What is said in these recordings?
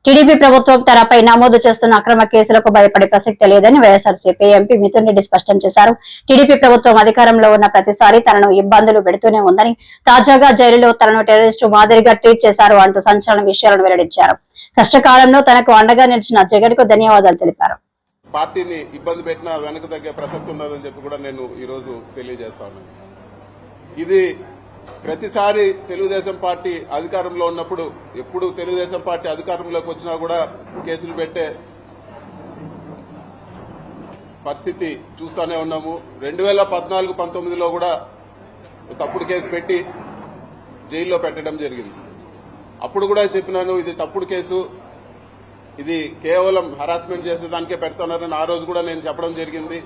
TDP ప్రభుత్వం తనపై నమోదు చేస్తున్న అక్రమ కేసులకు భయపడే ప్రసక్తి లేదని వైఎస్ఆర్సీపీ ఎంపీ మిథున్ రెడ్డి స్పష్టం చేశారు. టీడీపీ ప్రభుత్వం అధికారంలో ఉన్న ప్రతిసారి తనను ఇబ్బందులు పెడుతూనే ఉందని, తాజాగా జైలులో తనను టెర్రరిస్టు మాదిరిగా ట్రీట్ చేశారు అంటూ సంచలన విషయాలను వెల్లడించారు. కష్టకాలంలో తనకు అండగా నిలిచిన జగన్ కు ధన్యవాదాలు తెలిపారు. పార్టీని ఇబ్బంది పెట్టినా వెనక తగ్గే ప్రసక్తి ఉన్నదని చెప్పి కూడా నేను ఈ రోజు తెలియజేస్తాను. ఇది ప్రతిసారి తెలుగుదేశం పార్టీ అధికారంలో ఉన్నప్పుడు, ఎప్పుడు తెలుగుదేశం పార్టీ అధికారంలోకి వచ్చినా కూడా కేసులు పెట్టే పరిస్థితి చూస్తూనే ఉన్నాము. 2014-19లో కూడా తప్పుడు కేసు పెట్టి జైల్లో పెట్టడం జరిగింది. అప్పుడు కూడా చెప్పినాను, ఇది తప్పుడు కేసు, ఇది కేవలం హరాస్మెంట్ చేసేదానికే పెడుతున్నారని ఆ రోజు కూడా నేను చెప్పడం జరిగింది.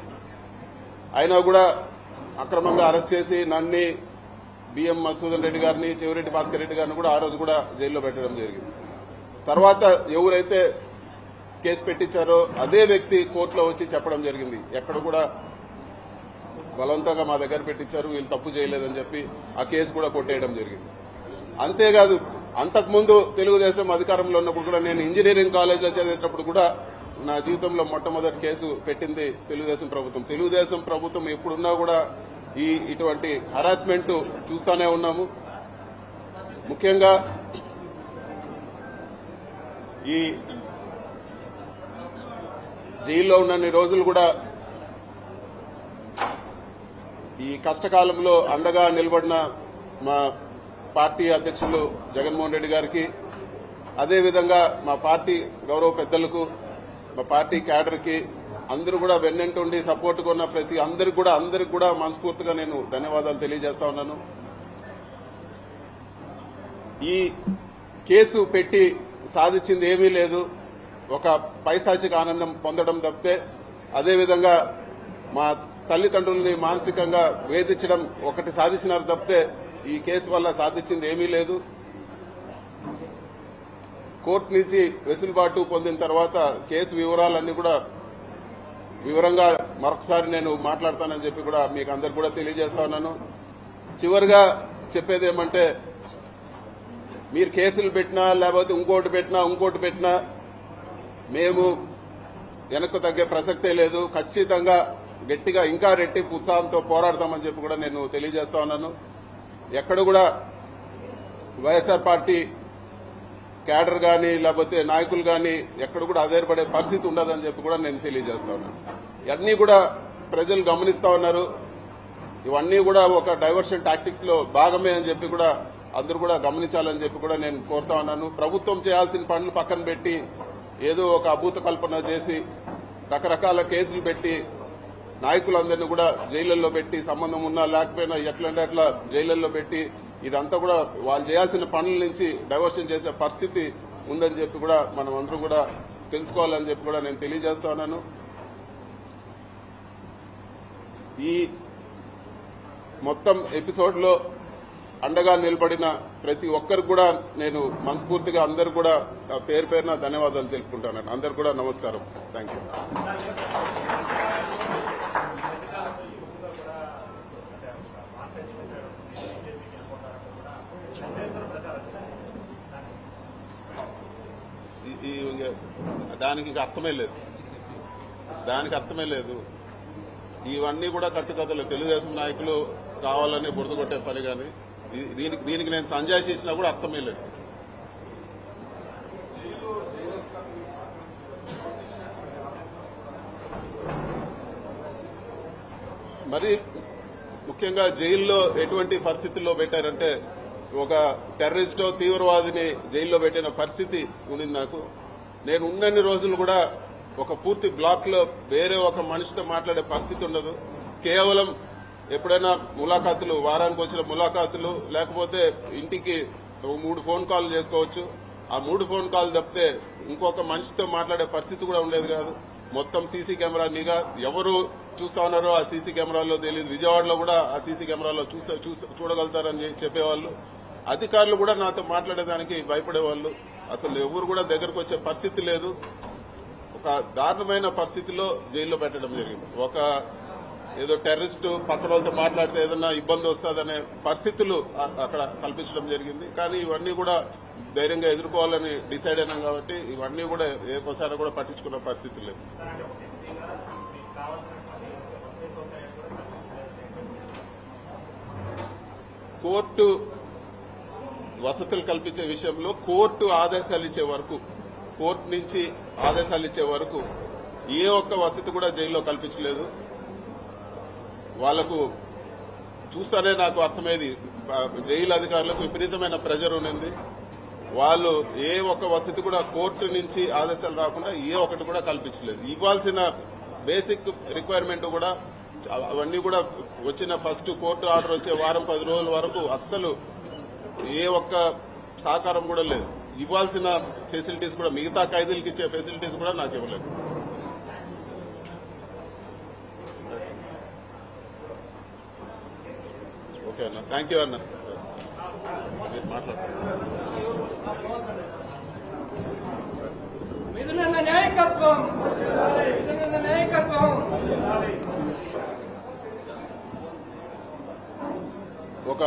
అయినా కూడా అక్రమంగా అరెస్ట్ చేసి నన్ను, బిఎం మధుసూదన్ రెడ్డి గారిని, చెవిరెడ్డి భాస్కర్ రెడ్డి గారిని కూడా ఆ రోజు కూడా జైల్లో పెట్టడం జరిగింది. తర్వాత ఎవరైతే కేసు పెట్టించారో అదే వ్యక్తి కోర్టులో వచ్చి చెప్పడం జరిగింది, ఎక్కడ కూడా బలవంతంగా మా దగ్గర పెట్టించారు, వీళ్ళు తప్పు చేయలేదని చెప్పి ఆ కేసు కూడా కొట్టేయడం జరిగింది. అంతేకాదు, అంతకుముందు తెలుగుదేశం అధికారంలో ఉన్నప్పుడు కూడా నేను ఇంజనీరింగ్ కాలేజ్లో చదివేటప్పుడు కూడా నా జీవితంలో మొట్టమొదటి కేసు పెట్టింది తెలుగుదేశం ప్రభుత్వం. తెలుగుదేశం ప్రభుత్వం ఎప్పుడున్నా కూడా ఇటువంటి హరాస్మెంట్ చూస్తూనే ఉన్నాము. ముఖ్యంగా ఈ జైల్లో ఉన్నన్ని రోజులు కూడా ఈ కష్టకాలంలో అండగా నిలబడిన మా పార్టీ అధ్యక్షులు జగన్మోహన్ రెడ్డి గారికి, అదేవిధంగా మా పార్టీ గౌరవ పెద్దలకు, మా పార్టీ క్యాడర్కి అందరూ కూడా వెన్నంటుండి సపోర్ట్ కొన్న ప్రతి అందరికి కూడా మనస్ఫూర్తిగా నేను ధన్యవాదాలు తెలియజేస్తా ఉన్నాను. ఈ కేసు పెట్టి సాధించింది ఏమీ లేదు, ఒక పైశాచిక ఆనందం పొందడం తప్పితే, అదేవిధంగా మా తల్లిదండ్రుల్ని మానసికంగా వేధించడం ఒకటి సాధించినారు తప్పితే ఈ కేసు వల్ల సాధించింది ఏమీ లేదు. కోర్టు నుంచి వెసులుబాటు పొందిన తర్వాత కేసు వివరాలన్నీ కూడా వివరంగా మరొకసారి నేను మాట్లాడతానని చెప్పి కూడా మీకు అందరు కూడా తెలియజేస్తా ఉన్నాను. చివరిగా చెప్పేది ఏమంటే, మీరు కేసులు పెట్టినా లేకపోతే ఇంకోటి పెట్టినా మేము వెనక్కు తగ్గే ప్రసక్తే లేదు. ఖచ్చితంగా గట్టిగా ఇంకా రెట్టింపు ఉత్సాహంతో పోరాడతామని చెప్పి కూడా నేను తెలియజేస్తా ఉన్నాను. ఎక్కడ కూడా వైఎస్ఆర్ పార్టీ క్యాడర్ గాని లేకపోతే నాయకులు గాని ఎక్కడ కూడా ఆధారపడే పరిస్థితి ఉండదని చెప్పి కూడా నేను తెలియజేస్తా ఉన్నాను. ఇవన్నీ కూడా ప్రజలు గమనిస్తా ఉన్నారు. ఇవన్నీ కూడా ఒక డైవర్షన్ టాక్టిక్స్ లో భాగమే అని చెప్పి కూడా అందరూ కూడా గమనించాలని చెప్పి కూడా నేను కోరుతా ఉన్నాను. ప్రభుత్వం చేయాల్సిన పనులు పక్కన పెట్టి ఏదో ఒక అభూత కల్పన చేసి రకరకాల కేసులు పెట్టి నాయకులందరినీ కూడా జైళ్లలో పెట్టి, సంబంధం ఉన్నా లేకపోయినా ఎట్లంటే అట్లా జైళ్లలో పెట్టి, ఇదంతా కూడా వాళ్ళు చేయాల్సిన పనుల నుంచి డైవర్షన్ చేసే పరిస్థితి ఉందని చెప్పి కూడా మనం అందరం కూడా తెలుసుకోవాలని చెప్పి కూడా నేను తెలియజేస్తా ఉన్నాను. ఈ మొత్తం ఎపిసోడ్ లో అండగా నిలబడిన ప్రతి ఒక్కరికి కూడా నేను మనస్ఫూర్తిగా అందరు కూడా పేరు పేరున ధన్యవాదాలు తెలుపుకుంటాను. అందరు కూడా నమస్కారం. Thank you. దానికి అర్థమే లేదు. ఇవన్నీ కూడా కట్టుకథలు. తెలుగుదేశం నాయకులు కావాలని బురద కొట్టే పని కానీ దీనికి నేను సంజాయిషి ఇచ్చినా కూడా అర్థమే లేదు. మరి ముఖ్యంగా జైల్లో ఎటువంటి పరిస్థితుల్లో పెట్టారంటే, ఒక టెర్రరిస్టో తీవ్రవాదిని జైల్లో పెట్టిన పరిస్థితి ఉండింది నాకు. నేను ఉన్నన్ని రోజులు కూడా ఒక పూర్తి బ్లాక్ లో వేరే ఒక మనిషితో మాట్లాడే పరిస్థితి ఉండదు. కేవలం ఎప్పుడైనా ములాఖాతులు, వారానికి వచ్చిన ములాఖాతులు, లేకపోతే ఇంటికి 3 ఫోన్ కాల్ చేసుకోవచ్చు. ఆ 3 ఫోన్ కాల్ తప్పితే ఇంకొక మనిషితో మాట్లాడే పరిస్థితి కూడా ఉండేది కాదు. మొత్తం సీసీ కెమెరా నిఘా, ఎవరు చూస్తా ఉన్నారో ఆ సీసీ కెమెరాలో తెలియదు. విజయవాడలో కూడా ఆ సీసీ కెమెరాలో చూడగలుగుతారని చెప్పేవాళ్ళు. అధికారులు కూడా నాతో మాట్లాడేదానికి భయపడేవాళ్ళు. అసలు ఎవరు కూడా దగ్గరకు వచ్చే పరిస్థితి లేదు. ఒక దారుణమైన పరిస్థితిలో జైల్లో పెట్టడం జరిగింది. ఒక ఏదో టెర్రరిస్ట్ పక్కన వాళ్ళతో మాట్లాడితే ఏదన్నా ఇబ్బంది వస్తుందనే పరిస్థితులు అక్కడ కల్పించడం జరిగింది. కానీ ఇవన్నీ కూడా ధైర్యంగా ఎదుర్కోవాలని డిసైడ్ అయినాం కాబట్టి ఇవన్నీ కూడా ఏకోసారి కూడా పట్టించుకున్న పరిస్థితి లేదు. కోర్టు వసతులు కల్పించే విషయంలో కోర్టు ఆదేశాలు ఇచ్చే వరకు, కోర్టు నుంచి ఆదేశాలు ఇచ్చే వరకు ఏ ఒక్క వసతి కూడా జైల్లో కల్పించలేదు. వాళ్లకు చూస్తానే నాకు అర్థమైంది, జైలు అధికారులకు విపరీతమైన ప్రెజర్ ఉన్నది. వాళ్ళు ఏ ఒక్క వసతి కూడా కోర్టు నుంచి ఆదేశాలు రాకుండా ఏ ఒక్కటి కూడా కల్పించలేదు. ఇవ్వాల్సిన బేసిక్ రిక్వైర్మెంట్ కూడా అవన్నీ కూడా వచ్చిన ఫస్ట్ కోర్టు ఆర్డర్ వచ్చే వారం 10 రోజుల వరకు అస్సలు ఏ ఒక్క సహకారం కూడా లేదు. ఇవ్వాల్సిన ఫెసిలిటీస్ కూడా, మిగతా ఖైదీలకు ఇచ్చే ఫెసిలిటీస్ కూడా నాకు ఇవ్వలేదు. ఓకే అన్న, థ్యాంక్ యూ అన్న. మీరు మాట్లాడతారు. ఒక